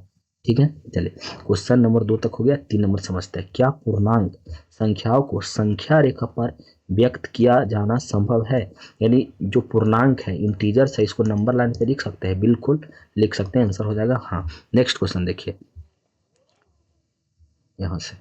ठीक है, चलिए क्वेश्चन नंबर 2 तक हो गया। 3 नंबर समझते हैं। क्या पूर्णांक संख्याओं को संख्या रेखा पर व्यक्त किया जाना संभव है? यानी जो पूर्णांक है, इंटीजर्स है, इसको नंबर लाइन पे लिख सकते हैं? बिल्कुल लिख सकते हैं, आंसर हो जाएगा हाँ। नेक्स्ट क्वेश्चन देखिए यहां से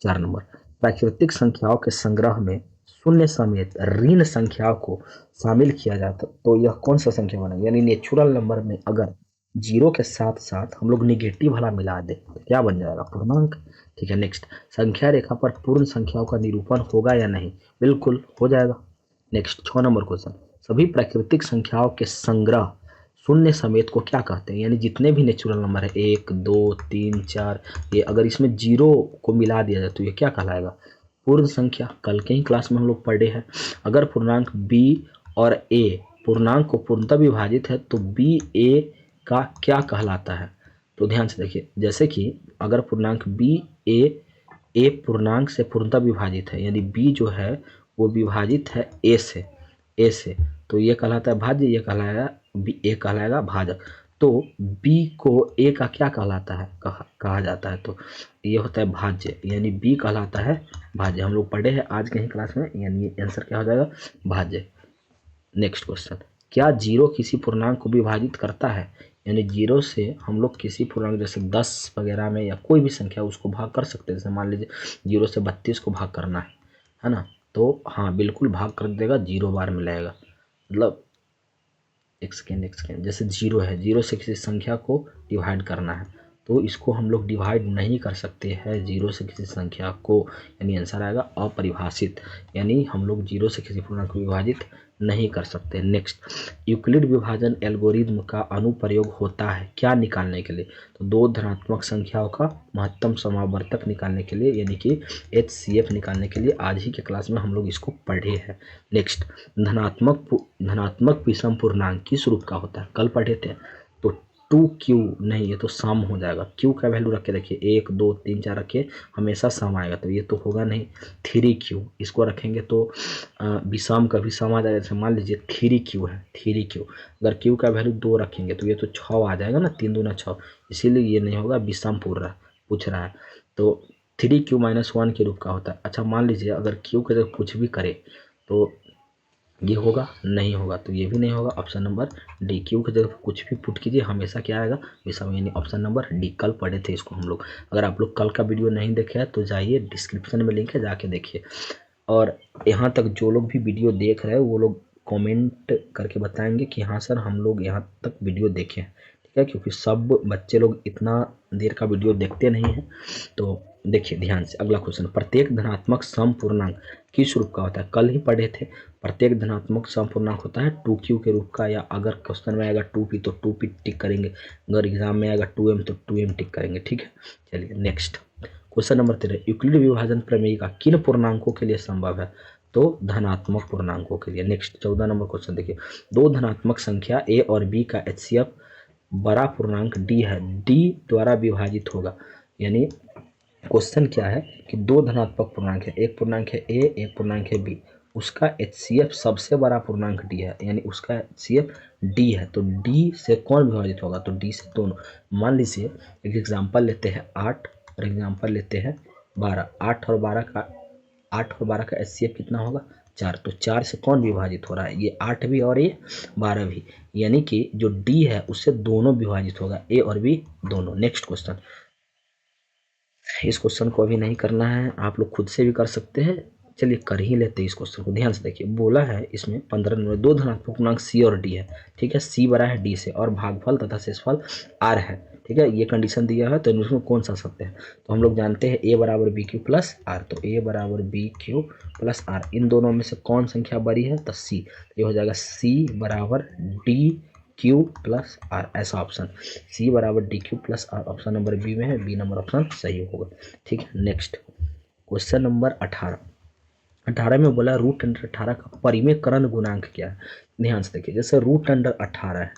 4 नंबर, प्राकृतिक संख्याओं के संग्रह में शून्य समेत ऋण संख्याओं को शामिल किया जाता तो यह कौन सा संख्या बनेगा? यानी नेचुरल नंबर में अगर जीरो के साथ साथ हम लोग निगेटिव वाला मिला दे तो क्या बन जाएगा? पूर्णांक। ठीक है, नेक्स्ट, संख्या रेखा पर पूर्ण संख्याओं का निरूपण होगा या नहीं? बिल्कुल हो जाएगा। नेक्स्ट 6 नंबर क्वेश्चन, सभी प्राकृतिक संख्याओं के संग्रह शून्य समेत को क्या कहते हैं? यानी जितने भी नेचुरल नंबर है 1 2 3 4, ये अगर इसमें जीरो को मिला दिया जाए तो ये क्या कहलाएगा? पूर्ण संख्या। कल के ही क्लास में हम लोग पढ़े हैं। अगर पूर्णांक b और a पूर्णांक को पूर्णतः विभाजित है तो b a का क्या कहलाता है? तो ध्यान से देखिए, जैसे कि अगर पूर्णांक b a पूर्णांक से पूर्णतः विभाजित है, यानी b जो है वो विभाजित है a से, तो ये कहलाता है भाज्य, ये कहलाएगा a कहलाएगा भाजक। तो b को a का क्या कहलाता है? कहा जाता है, तो ये होता है भाज्य, यानी b कहलाता है भाज्य। हम लोग पढ़े हैं आज के ही क्लास में, यानी आंसर क्या हो जाएगा? भाज्य। नेक्स्ट क्वेश्चन, क्या जीरो किसी पूर्णांक को विभाजित करता है? यानी जीरो से हम लोग किसी पूर्णांक जैसे 10 वगैरह में या कोई भी संख्या उसको भाग कर सकते हैं। जैसे मान लीजिए जीरो से 32 को भाग करना है ना, तो हाँ बिल्कुल भाग कर देगा, जीरो बार मिलाएगा। मतलब एक सेकेंड, जैसे जीरो है, जीरो से किसी संख्या को डिवाइड करना है तो इसको हम लोग डिवाइड नहीं कर सकते हैं जीरो से किसी संख्या को, यानी आंसर आएगा अपरिभाषित। यानी हम लोग जीरो से किसी पूर्णांक को विभाजित नहीं कर सकते। नेक्स्ट, यूक्लिड विभाजन एल्गोरिदम का अनुप्रयोग होता है क्या निकालने के लिए? तो दो धनात्मक संख्याओं का महत्तम समावर्तक निकालने के लिए, यानी कि HCF निकालने के लिए। आज ही के क्लास में हम लोग इसको पढ़े हैं। नेक्स्ट, धनात्मक विषम पूर्णांक किस रूप का होता है? कल पढ़े थे। तो 2q नहीं, ये तो सम हो जाएगा। q का वैल्यू रख के देखिए, 1 2 3 4 रखिए, हमेशा सम आएगा, तो ये तो होगा नहीं। 3q इसको रखेंगे तो विषम का भी सम आ जाएगा। जैसे मान लीजिए 3q है, 3q अगर q का वैल्यू 2 रखेंगे तो ये तो 6 आ जाएगा ना, 3 दूना 6, इसीलिए ये नहीं होगा, विषम पूछ रहा है। तो 3q-1 के रूप का होता है। अच्छा मान लीजिए अगर q के जगह कुछ भी करे तो ये होगा? नहीं होगा, तो ये भी नहीं होगा। ऑप्शन नंबर डी, क्यू की जगह कुछ भी पुट कीजिए, हमेशा क्या आएगा? विषम, यानी ऑप्शन नंबर डी। कल पढ़े थे इसको हम लोग। अगर आप लोग कल का वीडियो नहीं देखे हैं तो जाइए, डिस्क्रिप्शन में लिंक है, जाके देखिए। और यहाँ तक जो लोग भी वीडियो देख रहे हैं वो लोग कमेंट करके बताएंगे कि हाँ सर हम लोग यहाँ तक वीडियो देखे हैं। ठीक है, क्योंकि सब बच्चे लोग इतना देर का वीडियो देखते नहीं हैं। तो देखिए ध्यान से, अगला क्वेश्चन, प्रत्येक धनात्मक सम पूर्णांक किस रूप का होता है? कल ही पढ़े थे, प्रत्येक धनात्मक सम पूर्णांक होता है 2q के रूप का, या अगर क्वेश्चन में आएगा 2p तो 2p टिक करेंगे, अगर एग्जाम में आएगा 2m तो 2m टिक करेंगे। ठीक है, चलिए नेक्स्ट क्वेश्चन नंबर 13, यूक्लिड विभाजन प्रमेय का किन पूर्णांकों के लिए संभव है? तो धनात्मक पूर्णांकों के लिए। नेक्स्ट 14 नंबर क्वेश्चन देखिए, दो धनात्मक संख्या a और b का HCF बड़ा पूर्णांक d है, d द्वारा विभाजित होगा। यानी क्वेश्चन क्या है कि दो धनात्मक पूर्णांक है, एक पूर्णांक है a, एक पूर्णांक है b, उसका HCF सबसे बड़ा पूर्णांक d है, यानी उसका HCF d है, तो d से कौन विभाजित होगा? तो d से दोनों। मान लीजिए एक एग्जांपल लेते हैं 8 और एग्जांपल लेते हैं 12, 8 और 12 का HCF कितना होगा? 4, तो 4 से कौन विभाजित हो रहा है? ये 8 भी और ये 12 भी, यानी कि जो d है उससे दोनों विभाजित होगा, a और b दोनों। नेक्स्ट क्वेश्चन, इस क्वेश्चन को अभी नहीं करना है, आप लोग खुद से भी कर सकते हैं, चलिए कर ही लेते हैं इस क्वेश्चन को, ध्यान से देखिए। बोला है इसमें 15 नंबर, दो धनात्मक पूर्णांक सी और डी है, ठीक है। सी बड़ा है डी से और भागफल तथा शेषफल आर है, ठीक है। ये कंडीशन दिया है तो इनमें कौन सा सत्य है? तो हम लोग जानते हैं ए बराबर बी क्यू प्लस आर, तो ए बराबर बी क्यू प्लस आर, इन दोनों में से कौन संख्या बड़ी है? तो सी। तो ये हो जाएगा सी बराबर डी क्यू प्लस आर, ऐसा ऑप्शन सी बराबर D Q plus R option number B में है, बी नंबर ऑप्शन सही होगा, ठीक है। Next question number 18। 18 में बोला रूट अंडर 18 का परिमेयकरण गुणांक क्या है? ध्यान से देखिए, जैसे रूट अंडर 18 है,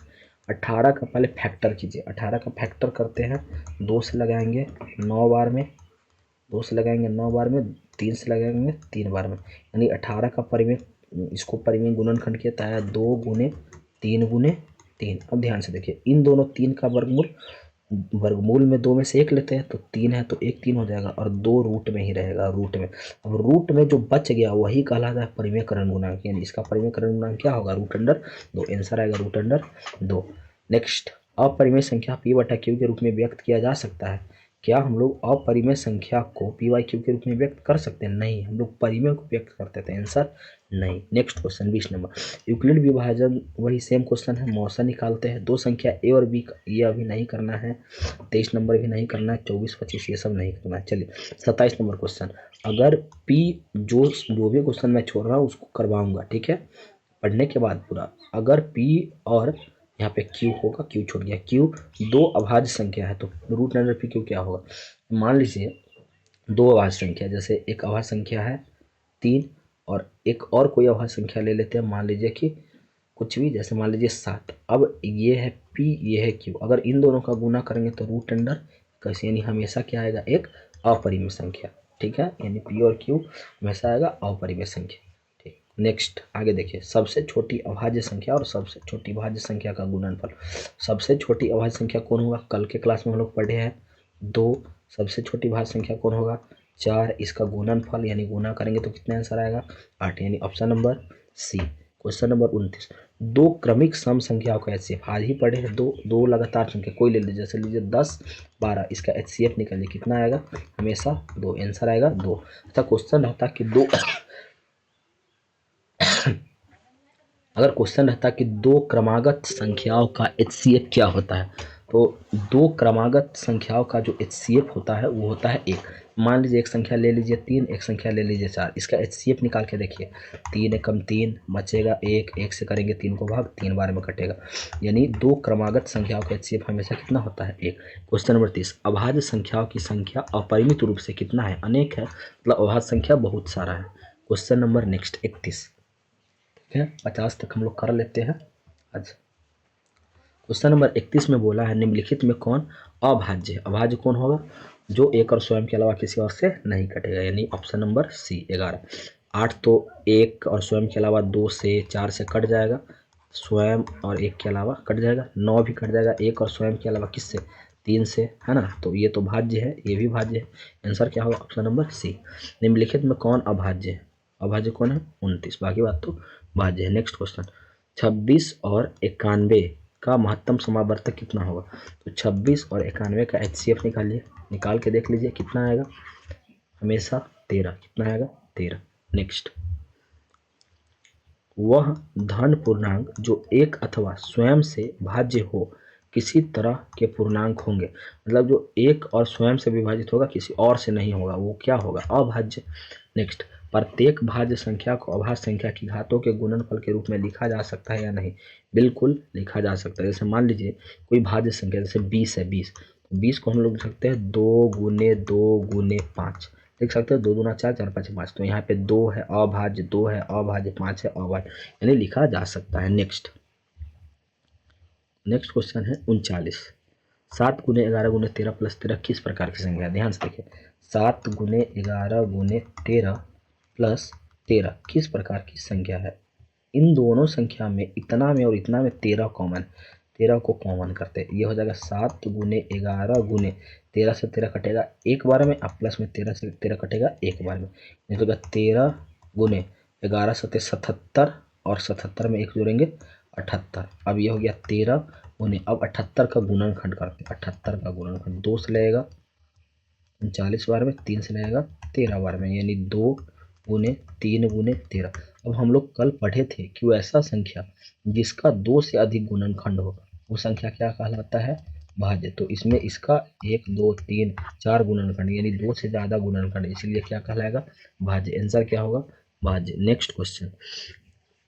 18 का पहले फैक्टर कीजिए, 18 का फैक्टर करते हैं, 2 से लगाएंगे 9 बार में, 2 से लगाएंगे 9 बार में, 3 से लगाएंगे 3 बार में, यानी 18 का परिमेय, इसको परिमेय गुणनखंड किया था 2 गुने 3 गुने 3। अब ध्यान से देखिए, इन दोनों 3 का वर्गमूल, वर्गमूल में 2 में से 1 लेते हैं तो 3 है, तो 1 3 हो जाएगा और 2 रूट में ही रहेगा, रूट में। अब रूट में जो बच गया वही कहलाता है परिमेयकरण गुणांक, यानी इसका परिमेयकरण गुणांक क्या होगा? रूट अंडर 2, आंसर आएगा रूट अंडर 2। नेक्स्ट, अपरिमेय संख्या p बटा q के रूप में व्यक्त किया जा सकता है। क्या हम लोग अपरिमेय संख्या को पी वाई क्यू के रूप में व्यक्त कर सकते हैं? नहीं, हम लोग परिमेय को व्यक्त करते थे, आंसर नहीं। नेक्स्ट क्वेश्चन 20 नंबर, यूक्लिड विभाजन वही सेम क्वेश्चन है, मौसा निकालते हैं, दो संख्या ए और बी, ये अभी नहीं करना है। 23 नंबर भी नहीं करना है, 24 25 ये सब नहीं करना है। चलिए 27 नंबर क्वेश्चन, अगर पी, जो भी क्वेश्चन मैं छोड़ रहा हूँ उसको करवाऊंगा, ठीक है, पढ़ने के बाद पूरा। अगर पी और यहाँ पे क्यू होगा, क्यू छूट गया, क्यू दो अभाज्य संख्या है तो रूट अंडर पी क्यू क्या होगा? मान लीजिए दो अभाज्य संख्या, जैसे एक अभाज्य संख्या है 3 और एक और कोई अभाज्य संख्या ले लेते हैं, मान लीजिए कि कुछ भी, जैसे मान लीजिए 7। अब ये है पी, ये है क्यू, अगर इन दोनों का गुना करेंगे तो रूट अंडर कैसे, यानी हमेशा क्या आएगा? एक अपरिमेय संख्या, ठीक है, यानी पी और क्यू हमेशा आएगा अपरिमेय संख्या, ठीक। नेक्स्ट आगे देखिए, सबसे छोटी अभाज्य संख्या और सबसे छोटी भाज्य संख्या का गुणनफल। सबसे छोटी अभाज्य संख्या कौन होगा? कल के क्लास में हम लोग पढ़े हैं 2। सबसे छोटी भाज्य संख्या कौन होगा? 4। इसका गुणनफल यानी गुना करेंगे तो कितना आंसर आएगा? 8, यानी option number C. Question number 29, दो क्रमिक सम संख्याओं का एचसीएफ, आज ही पढ़े हैं, दो लगातार संख्या कोई ले लीजिए, जैसे लीजिए 10 12, इसका एचसीएफ निकालिए, कितना आएगा? हमेशा 2, आंसर आएगा 2। अच्छा, क्वेश्चन रहता कि दो अगर क्वेश्चन रहता कि दो क्रमागत संख्याओं का एचसीएफ क्या होता है, तो दो क्रमागत संख्याओं का जो एचसीएफ होता है वो होता है 1। मान लीजिए एक संख्या ले लीजिए 3, एक संख्या ले लीजिए 4, इसका एचसीएफ निकाल के देखिए, 3 एकम 3 बचेगा 1, 1 से करेंगे 3 को भाग, 3 बार में कटेगा, यानी दो क्रमागत संख्याओं का एचसीएफ हमेशा कितना होता है? 1। क्वेश्चन नंबर 30, अभाज्य संख्याओं की संख्या अपरिमित रूप से कितना है? अनेक है, मतलब अभाज्य संख्या बहुत सारा है। क्वेश्चन नंबर नेक्स्ट 31, ठीक है, 50 तक हम लोग कर लेते हैं आज। क्वेश्चन नंबर 31 में बोला है निम्नलिखित में कौन अभाज्य है? अभाज्य कौन होगा? जो एक और स्वयं के अलावा किसी और से नहीं कटेगा, यानी ऑप्शन नंबर सी 11। 8 तो एक और स्वयं के अलावा 2 से 4 से कट जाएगा, स्वयं और एक के अलावा कट जाएगा। 9 भी कट जाएगा एक और स्वयं के अलावा किससे? 3 से, है ना, तो ये तो भाज्य है, ये भी भाज्य है, आंसर क्या होगा? Option number C. निम्नलिखित में कौन अभाज्य है? अभाज्य कौन है? 29, बाकी बात तो भाज्य है। नेक्स्ट क्वेश्चन, 26 और 91 का महत्तम समावर्तक कितना होगा? तो 26 और 91 का एचसीएफ निकालिए, निकाल के देख लीजिए कितना आएगा? हमेशा 13, कितना आएगा? 13। नेक्स्ट, वह धन पूर्णांक जो एक अथवा स्वयं से भाज्य हो किसी तरह के पूर्णांक होंगे, मतलब जो एक और स्वयं से विभाजित होगा, किसी और से नहीं होगा, वो क्या होगा? अभाज्य। नेक्स्ट, प्रत्येक भाज्य संख्या को अभाज्य संख्या की घातों के गुणनफल के रूप में लिखा जा सकता है या नहीं? बिल्कुल लिखा जा सकता है। जैसे मान लीजिए कोई भाज्य संख्या जैसे 20 है, 20, तो 20 को हम लोग लिख सकते हैं 2 गुने 2 गुने 5, लिख सकते हैं 2 दूना 4, 4 5 5, तो यहाँ पे 2 है अभाज्य, 2 है अभाज्य, 5 है अभाज्य, यानी लिखा जा सकता है। नेक्स्ट क्वेश्चन है 39, 7 गुने 11 गुने 13 प्लस 13 किस प्रकार की संख्या है? ध्यान से देखिए, 7 गुने 11 गुने 13 प्लस 13 किस प्रकार की संख्या है? इन दोनों संख्या में इतना में और इतना में 13 कॉमन, 13 को कॉमन करते हैं, ये हो जाएगा 7 गुने 11 गुने 13 से 13 कटेगा एक बार में, अब प्लस में 13 से 13 कटेगा एक बार में, ये होगा 13 गुने 11 सत्ते 77 और 77 में एक जोड़ेंगे 78। अब ये हो गया 13 गुने, अब 78 का गुणनखंड करते हैं, 78 का गुणनखंड 2 से लगेगा 39 बार में, 3 से लगेगा 13 बार में, यानी 2 गुने 3 गुने 13। अब हम लोग कल पढ़े थे कि वो ऐसा संख्या जिसका 2 से अधिक गुणनखंड हो वो संख्या क्या कहलाता है? भाज्य। तो इसमें इसका 1 2 3 4 गुणनखंड यानी 2 से ज़्यादा गुणनखंड, इसलिए क्या कहलाएगा? भाज्य। आंसर क्या होगा? भाज्य। नेक्स्ट क्वेश्चन,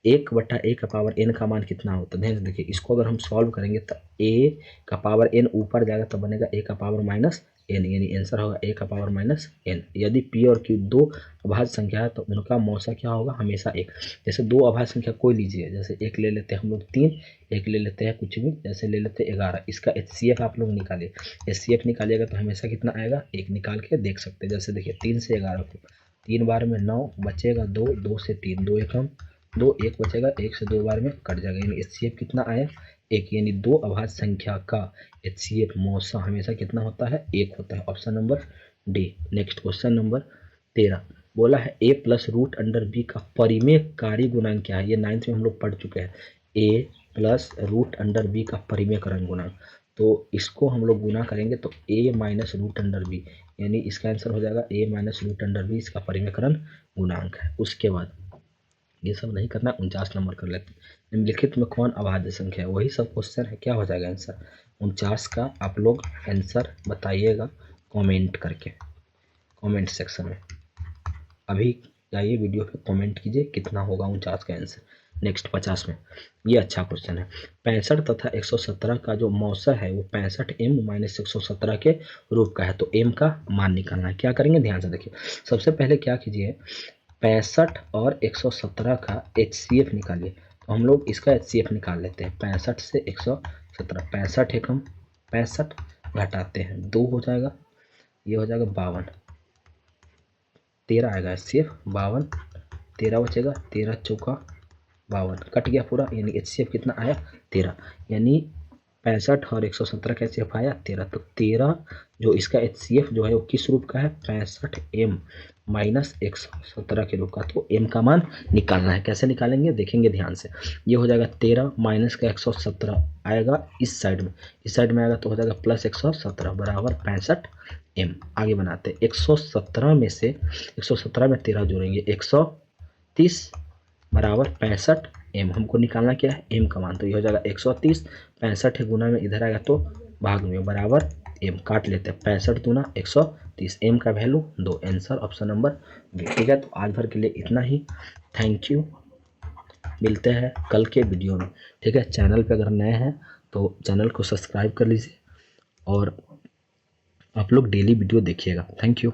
1/a का पावर n का मान कितना होता है? ध्यान से देखिए, इसको अगर हम सॉल्व करेंगे तो a का पावर n ऊपर जाएगा तो बनेगा a का पावर माइनस n, यानी आंसर होगा a का पावर माइनस n। यदि p और q दो अभाज्य संख्या है तो उनका मौसा क्या होगा? हमेशा एक। जैसे दो अभाज्य संख्या कोई लीजिए, जैसे एक ले लेते हैं हम लोग 3, एक ले लेते हैं कुछ भी, जैसे ले लेते हैं 11। इसका HCF आप लोग निकालिए, HCF निकालिएगा तो हमेशा कितना आएगा? एक। निकाल के देख सकते हैं। जैसे देखिए 3 से 11 को 3 बार में 9 बचेगा 2, 2 से 3 2 एकम 2, 1 बचेगा, 1 से 2 बार में कट जाएगा, यानी HCF कितना आया? 1। यानी दो अभाज्य संख्या का HCF मौसा हमेशा कितना होता है? 1 होता है। Option number D. Next question number 13 बोला है a plus root under B का परिमेयकारी गुणांक क्या है? ये 9th में हम लोग पढ़ चुके हैं। a plus root under B का परिमेयकरण गुणांक, तो इसको हम लोग गुना करेंगे तो a minus root under B, यानी इसका आंसर हो जाएगा a minus root under B, इसका परिमेयकरण गुणांक है। उसके बाद ये सब नहीं करना, 49 नंबर कर लेते हैं। निम्नलिखित में कौन अभाज्य संख्या है? वही सब क्वेश्चन है, क्या हो जाएगा आंसर? 49 का आप लोग आंसर बताइएगा कमेंट करके, कमेंट सेक्शन में। अभी जाइए वीडियो पे कमेंट कीजिए कितना होगा 49 का आंसर। नेक्स्ट 50 में, ये अच्छा क्वेश्चन है। 65 तथा 117 का जो मौसा है वो 65m माइनस 117 के रूप का है, तो m का मान निकालना है। क्या करेंगे? ध्यान से देखिए, सबसे पहले क्या कीजिए, 65 और 117 का HCF निकालिए। तो हम लोग इसका HCF निकाल लेते हैं। 65 से 117, 65 एकम 65 घटाते हैं 2 हो जाएगा, ये हो जाएगा 52, 13 आएगा HCF 52, 13 बचेगा, 13 चौका 52, कट गया पूरा, यानी HCF कितना आया? 13। यानी 65 और 117 का HCF आया 13, तो 13 जो इसका HCF जो है वो किस रूप का है? 65m माइनस 117 के रूप का। तो m का मान निकालना है। कैसे निकालेंगे देखेंगे ध्यान से। ये हो जाएगा 13 माइनस का 117 आएगा इस साइड में, इस साइड में आएगा तो हो जाएगा प्लस 117 बराबर 65m। आगे बनाते हैं, 117 में से 117 में 13 जोड़ेंगे, 130 बराबर 65m। हमको निकालना क्या है? m का मान। तो ये हो जाएगा 130, 65 गुना में इधर आएगा तो भाग में बराबर m, काट लेते हैं। 65 दूना 130, m का value 2। Answer option number B. ठीक है, तो आज भर के लिए इतना ही। थैंक यू, मिलते हैं कल के वीडियो में। ठीक है, चैनल पे अगर नए हैं तो चैनल को सब्सक्राइब कर लीजिए और आप लोग डेली वीडियो देखिएगा। Thank you.